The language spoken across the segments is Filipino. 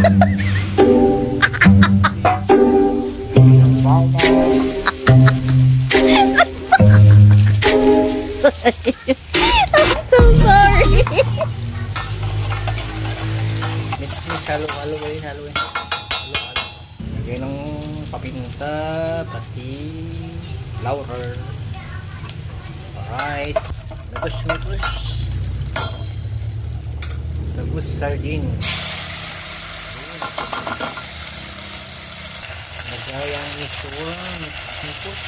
I'm so sorry. Halo-halo ba yun? Halo. Lagay ng papinta, pati flour. Alright. Tapos sardine. Lagay ang miswa, mikos.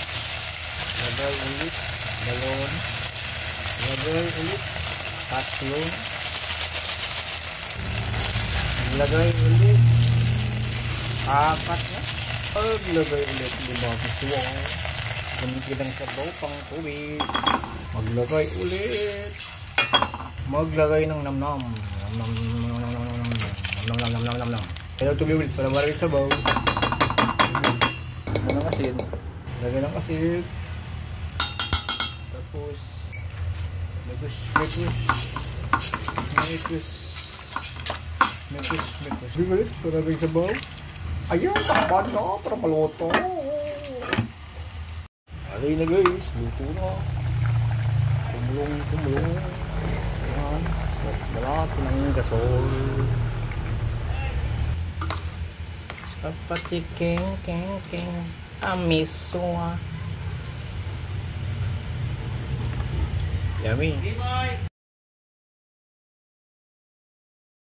Lagay ulit balon. Lagay ulit tatlong. Lagay ulit apat na. Maglagay ulit 5 miswa. Gamitin ng sabaw pang tubig. Maglagay ulit. Maglagay ng namnam. Nam. Kaya tubig ulit para marami sabaw. Lagay ng asin. Lagay ng asin. Tapos Mekus. Tubig ulit para marami sabaw. Ayun, takpan na para maluto. Okay na guys, luto na. Kumulong. Ayan, balat ng gasol. Kapati keng amiswa. Yummy.